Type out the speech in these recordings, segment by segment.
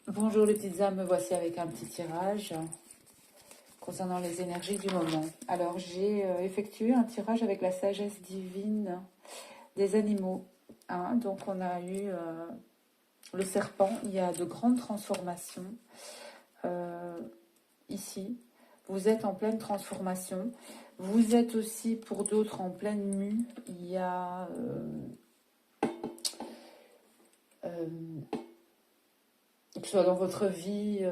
Bonjour les petites âmes, me voici avec un petit tirage concernant les énergies du moment. Alors j'ai effectué un tirage avec la sagesse divine des animaux. Hein. Donc on a eu le serpent, il y a de grandes transformations ici. Vous êtes en pleine transformation. Vous êtes aussi pour d'autres en pleine mue. Il y a... que ce soit dans votre vie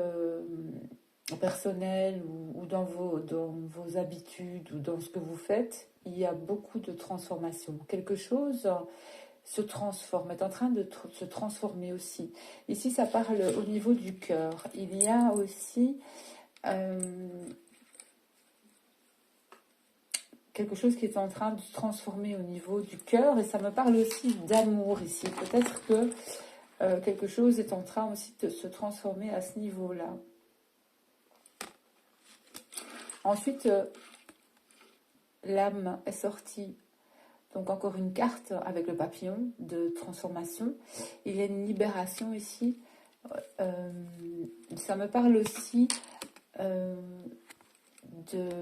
personnelle ou dans vos habitudes ou dans ce que vous faites, il y a beaucoup de transformations. Quelque chose se transforme, est en train de se transformer aussi. Ici, ça parle au niveau du cœur. Il y a aussi quelque chose qui est en train de se transformer au niveau du cœur et ça me parle aussi d'amour ici. Peut-être que quelque chose est en train aussi de se transformer à ce niveau-là. Ensuite, l'âme est sortie. Donc encore une carte avec le papillon de transformation. Il y a une libération ici. Ça me parle aussi de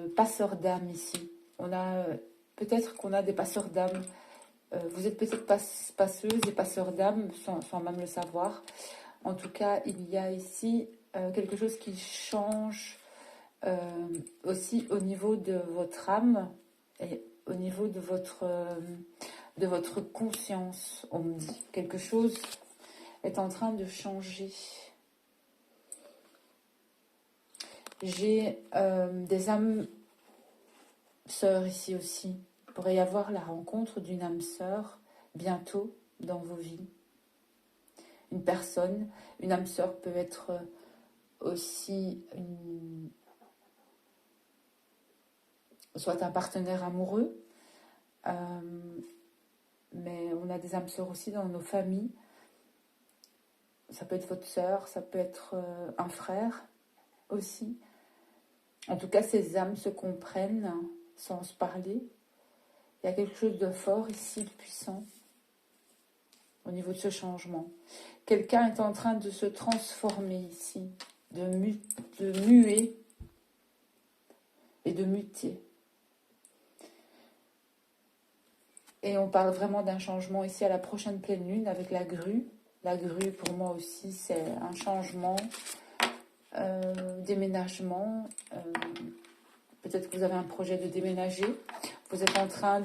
passeurs d'âme ici. On a peut-être qu'on a des passeurs d'âme. Vous êtes peut-être passeuses et passeurs d'âme sans même le savoir. En tout cas, il y a ici quelque chose qui change aussi au niveau de votre âme et au niveau de votre conscience. On me dit quelque chose est en train de changer. J'ai des âmes sœurs ici aussi. Il pourrait y avoir la rencontre d'une âme sœur bientôt dans vos vies. Une personne, une âme sœur peut être aussi soit un partenaire amoureux, mais on a des âmes sœurs aussi dans nos familles. Ça peut être votre sœur, ça peut être un frère aussi. En tout cas, ces âmes se comprennent sans se parler. Il y a quelque chose de fort ici, de puissant, au niveau de ce changement. Quelqu'un est en train de se transformer ici, de muer et de muter. Et on parle vraiment d'un changement ici à la prochaine pleine lune avec la grue. La grue, pour moi aussi, c'est un changement, déménagement. Peut-être que vous avez un projet de déménager. Vous êtes en train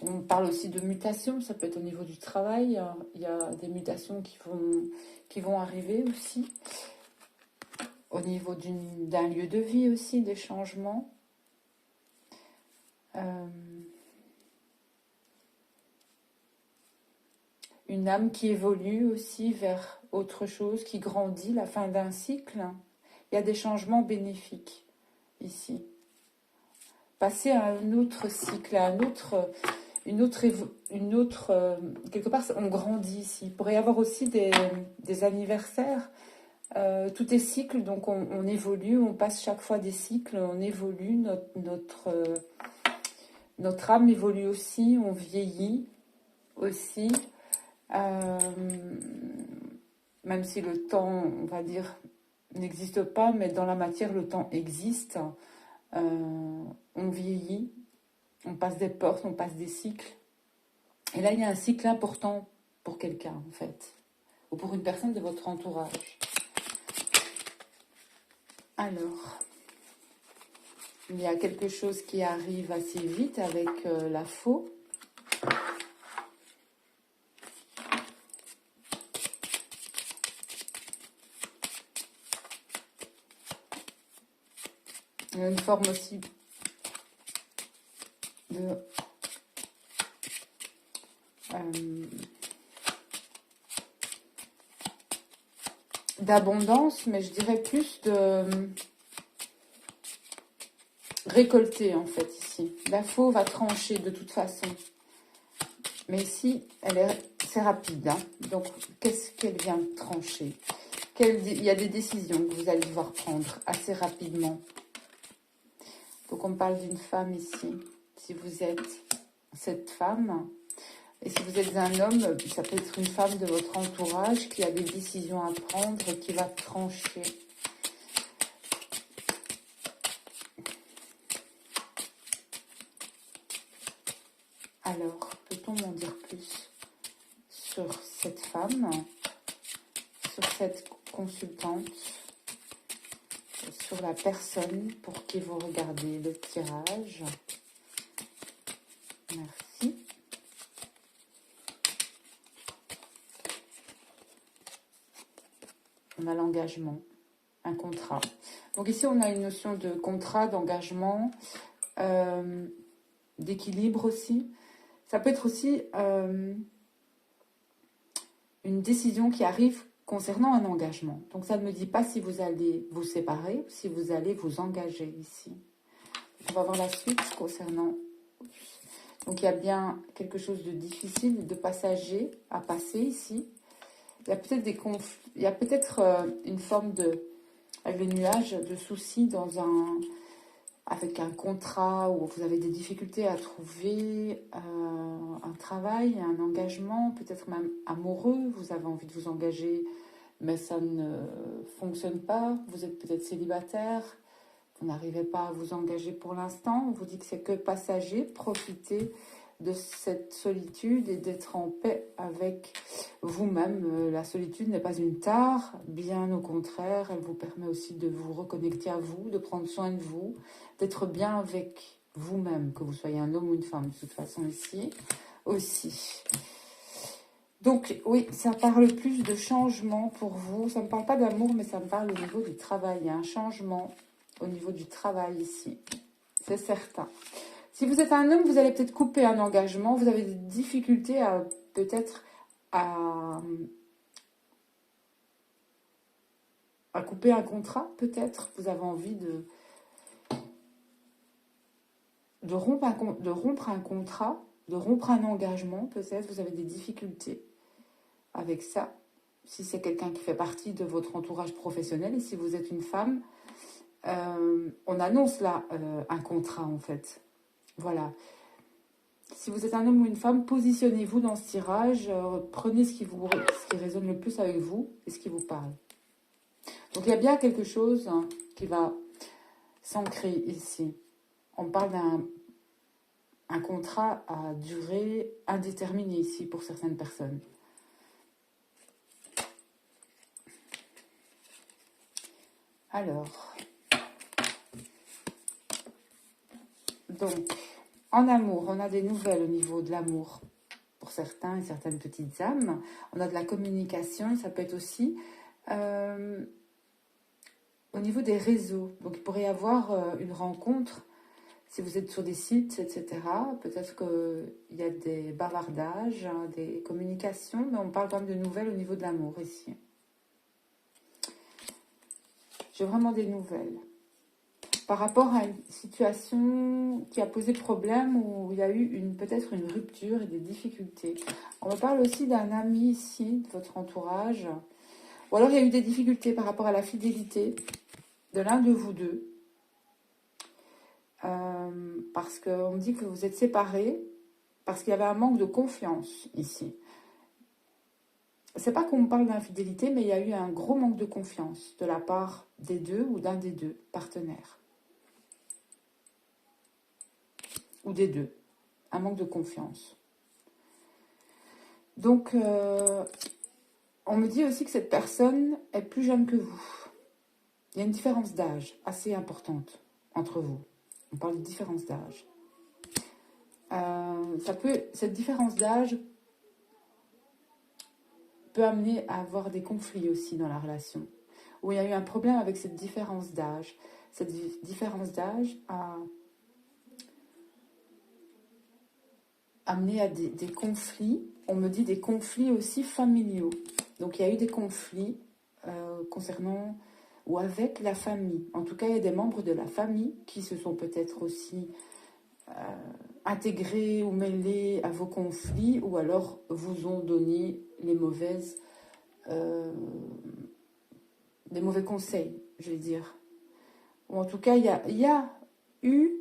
On parle aussi de mutation, ça peut être au niveau du travail. Il y a des mutations qui vont arriver aussi. Au niveau d'un lieu de vie aussi, des changements. Une âme qui évolue aussi vers autre chose, qui grandit, la fin d'un cycle. Il y a des changements bénéfiques ici. Passer à un autre cycle, à quelque part, on grandit ici. Il pourrait y avoir aussi des anniversaires. Tout est cycle, donc on évolue, on passe chaque fois des cycles, on évolue, notre âme évolue aussi, on vieillit aussi. Même si le temps, on va dire, n'existe pas, mais dans la matière, le temps existe. On vieillit, on passe des portes, on passe des cycles. Et là, il y a un cycle important pour quelqu'un, en fait, ou pour une personne de votre entourage. Alors, il y a quelque chose qui arrive assez vite avec la faux. Il y a une forme aussi d'abondance, mais je dirais plus de récolter en fait ici. La faux va trancher de toute façon. Mais ici, c'est rapide. Hein. Donc, qu'est-ce qu'elle vient trancher? Il y a des décisions que vous allez devoir prendre assez rapidement. Donc, on parle d'une femme ici. Si vous êtes cette femme, Et si vous êtes un homme, ça peut être une femme de votre entourage qui a des décisions à prendre et qui va trancher. Alors, peut-on m'en dire plus sur cette femme, sur cette consultante, sur la personne pour qui vous regardez le tirage? Merci. On a l'engagement, un contrat. Donc ici, on a une notion de contrat, d'engagement, d'équilibre aussi. Ça peut être aussi une décision qui arrive concernant un engagement. Donc ça ne me dit pas si vous allez vous séparer ou si vous allez vous engager ici. On va voir la suite concernant... Donc il y a bien quelque chose de difficile, de passager à passer ici. Il y a peut-être des conflits, il y a peut-être une forme de, avec les nuages, de soucis avec un contrat où vous avez des difficultés à trouver un travail, un engagement, peut-être même amoureux. Vous avez envie de vous engager, mais ça ne fonctionne pas. Vous êtes peut-être célibataire, vous n'arrivez pas à vous engager pour l'instant. On vous dit que c'est que passager. Profitez de cette solitude et d'être en paix avec vous-même. La solitude n'est pas une tare, bien au contraire, elle vous permet aussi de vous reconnecter à vous, de prendre soin de vous, d'être bien avec vous-même, que vous soyez un homme ou une femme, de toute façon ici aussi. Donc oui, ça parle plus de changement pour vous. Ça ne me parle pas d'amour, mais ça me parle au niveau du travail. Il y a un changement au niveau du travail ici, c'est certain. Si vous êtes un homme, vous allez peut-être couper un engagement. Vous avez des difficultés à peut-être à couper un contrat, peut-être. Vous avez envie de rompre un contrat, de rompre un engagement, peut-être. Vous avez des difficultés avec ça. Si c'est quelqu'un qui fait partie de votre entourage professionnel et si vous êtes une femme, on annonce là un contrat en fait. Voilà. Si vous êtes un homme ou une femme, positionnez-vous dans ce tirage, prenez ce qui résonne le plus avec vous et ce qui vous parle. Donc il y a bien quelque chose qui va s'ancrer ici. On parle d'un contrat à durée indéterminée ici pour certaines personnes. Alors, donc, en amour, on a des nouvelles au niveau de l'amour pour certains et certaines petites âmes. On a de la communication et ça peut être aussi au niveau des réseaux. Donc, il pourrait y avoir une rencontre si vous êtes sur des sites, etc. Peut-être qu'il y a des bavardages, des communications, mais on parle quand même de nouvelles au niveau de l'amour ici. J'ai vraiment des nouvelles. Par rapport à une situation qui a posé problème, où il y a eu peut-être une rupture et des difficultés. On me parle aussi d'un ami ici, de votre entourage. Ou alors il y a eu des difficultés par rapport à la fidélité de l'un de vous deux. Parce qu'on me dit que vous êtes séparés, parce qu'il y avait un manque de confiance ici. C'est pas qu'on me parle d'infidélité, mais il y a eu un gros manque de confiance de la part des deux ou d'un des deux partenaires. Ou des deux. Un manque de confiance. Donc, on me dit aussi que cette personne est plus jeune que vous. Il y a une différence d'âge assez importante entre vous. On parle de différence d'âge. Cette différence d'âge peut amener à avoir des conflits aussi dans la relation. Où il y a eu un problème avec cette différence d'âge. Cette différence d'âge a amené à des conflits. On me dit des conflits aussi familiaux. Donc il y a eu des conflits concernant ou avec la famille. En tout cas, il y a des membres de la famille qui se sont peut-être aussi intégrés ou mêlés à vos conflits, ou alors vous ont donné des mauvais conseils, je vais dire. Ou en tout cas, il y a eu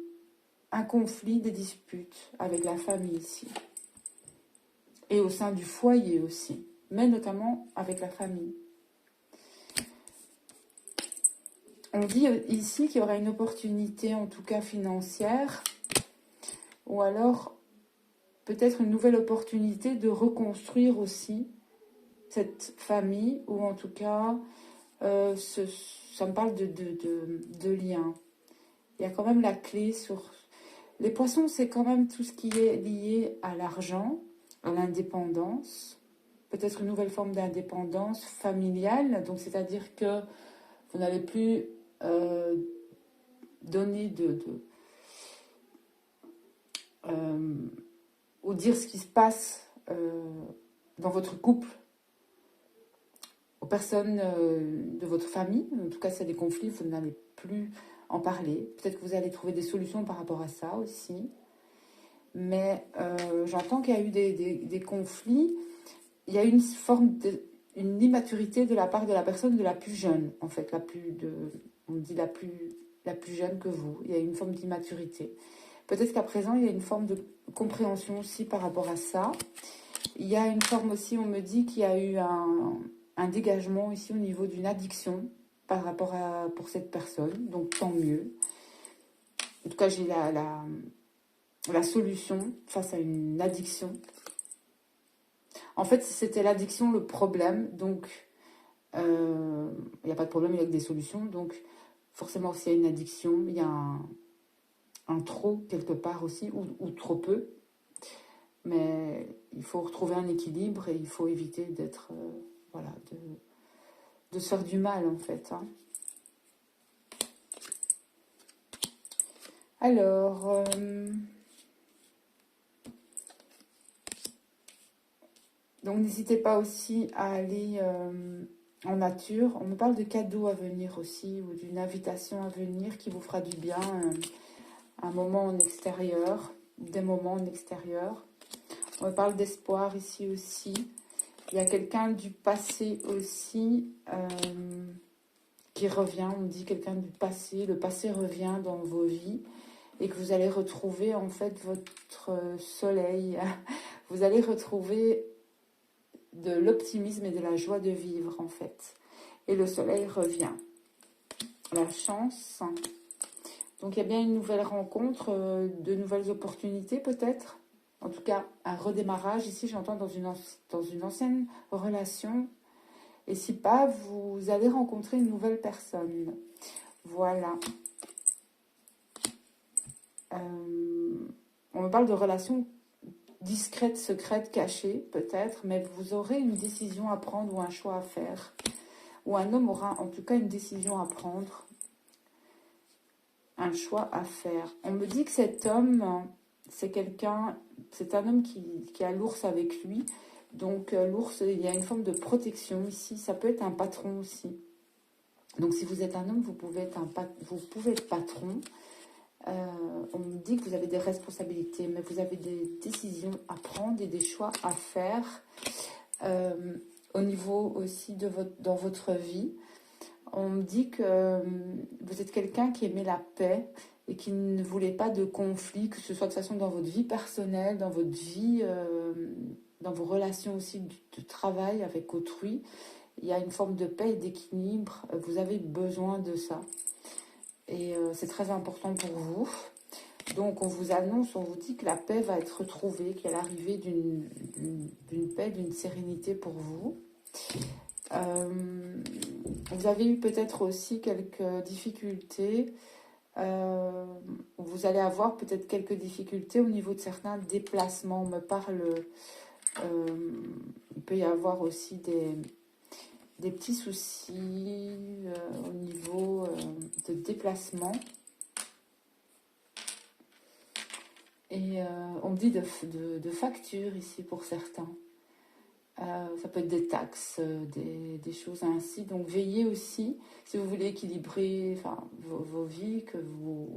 un conflit, des disputes avec la famille ici. et au sein du foyer aussi, mais notamment avec la famille. On dit ici qu'il y aura une opportunité, en tout cas financière, ou alors peut-être une nouvelle opportunité de reconstruire aussi cette famille, ou en tout cas, ça me parle de liens. Il y a quand même la clé sur... Les poissons, c'est quand même tout ce qui est lié à l'argent, à l'indépendance, peut-être une nouvelle forme d'indépendance familiale, donc c'est-à-dire que vous n'allez plus donner ou dire ce qui se passe dans votre couple aux personnes de votre famille. En tout cas, c'est des conflits, vous n'allez plus en parler. Peut-être que vous allez trouver des solutions par rapport à ça aussi. Mais j'entends qu'il y a eu des conflits. Il y a une forme une immaturité de la part de la personne de la plus jeune, en fait, on dit la plus jeune que vous. Il y a une forme d'immaturité. Peut-être qu'à présent, il y a une forme de compréhension aussi par rapport à ça. Il y a une forme aussi, on me dit qu'il y a eu un dégagement ici au niveau d'une addiction par rapport pour cette personne, donc tant mieux. En tout cas, j'ai la solution face à une addiction. En fait, c'était l'addiction le problème, donc il n'y a pas de problème avec des solutions, donc forcément s'il y a une addiction, il y a un trop quelque part aussi, ou trop peu, mais il faut retrouver un équilibre et il faut éviter d'être, voilà, de se faire du mal en fait. Hein. Alors, donc n'hésitez pas aussi à aller en nature. On me parle de cadeaux à venir aussi, ou d'une invitation à venir qui vous fera du bien, un moment en extérieur, des moments en extérieur. On me parle d'espoir ici aussi. Il y a quelqu'un du passé aussi qui revient. On me dit quelqu'un du passé. Le passé revient dans vos vies et que vous allez retrouver en fait votre soleil. Vous allez retrouver de l'optimisme et de la joie de vivre en fait. Et le soleil revient. La chance. Donc il y a bien une nouvelle rencontre, de nouvelles opportunités peut-être. En tout cas, un redémarrage. Ici, j'entends dans une ancienne relation. Et si pas, vous allez rencontrer une nouvelle personne. Voilà. On me parle de relations discrètes, secrètes, cachées, peut-être. Mais vous aurez une décision à prendre ou un choix à faire. Ou un homme aura en tout cas une décision à prendre. Un choix à faire. On me dit que cet homme, c'est un homme qui a l'ours avec lui. Donc l'ours, il y a une forme de protection ici. Ça peut être un patron aussi. Donc si vous êtes un homme, vous pouvez être patron. On me dit que vous avez des responsabilités, mais vous avez des décisions à prendre et des choix à faire au niveau aussi dans votre vie. On me dit que vous êtes quelqu'un qui aimait la paix et qui ne voulait pas de conflit, que ce soit de façon dans votre vie personnelle, dans votre vie, dans vos relations aussi de travail avec autrui. Il y a une forme de paix et d'équilibre. Vous avez besoin de ça. Et c'est très important pour vous. Donc on vous annonce, on vous dit que la paix va être retrouvée, qu'il y a l'arrivée d'une paix, d'une sérénité pour vous. Vous avez eu peut-être aussi quelques difficultés. Vous allez avoir peut-être quelques difficultés au niveau de certains déplacements. On me parle, il peut y avoir aussi des petits soucis au niveau de déplacement. Et on me dit de factures ici pour certains. Ça peut être des taxes, des choses ainsi. Donc veillez aussi, si vous voulez équilibrer vos vies, que vous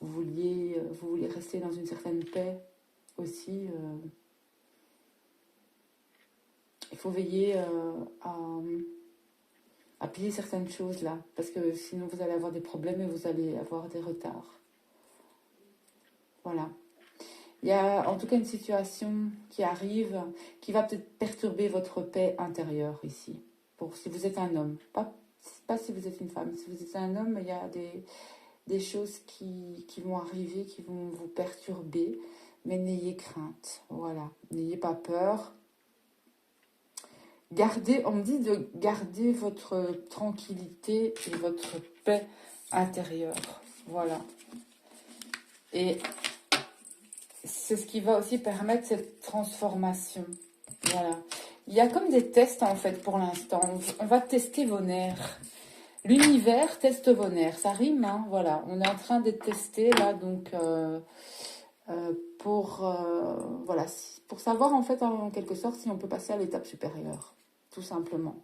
voulez rester dans une certaine paix aussi. Il faut veiller à plier certaines choses là, parce que sinon vous allez avoir des problèmes et vous allez avoir des retards. Voilà. Il y a en tout cas une situation qui arrive, qui va peut-être perturber votre paix intérieure ici. Pour si vous êtes un homme, pas si vous êtes une femme. Si vous êtes un homme, il y a des choses qui vont arriver, qui vont vous perturber. Mais n'ayez crainte, voilà. N'ayez pas peur. Gardez, on me dit de garder votre tranquillité et votre paix intérieure. Voilà. Et c'est ce qui va aussi permettre cette transformation. Voilà. Il y a comme des tests en fait pour l'instant. On va tester vos nerfs. L'univers teste vos nerfs. Ça rime, hein. Voilà. On est en train de tester là, donc voilà, pour savoir en fait en quelque sorte si on peut passer à l'étape supérieure. Tout simplement.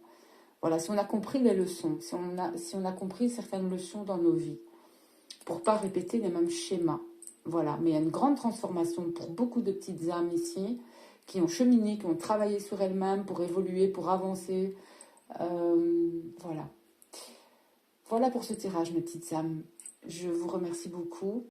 Voilà, si on a compris les leçons, si on a compris certaines leçons dans nos vies, pour pas répéter les mêmes schémas. Voilà, mais il y a une grande transformation pour beaucoup de petites âmes ici, qui ont cheminé, qui ont travaillé sur elles-mêmes pour évoluer, pour avancer. Voilà. Voilà pour ce tirage, mes petites âmes. Je vous remercie beaucoup.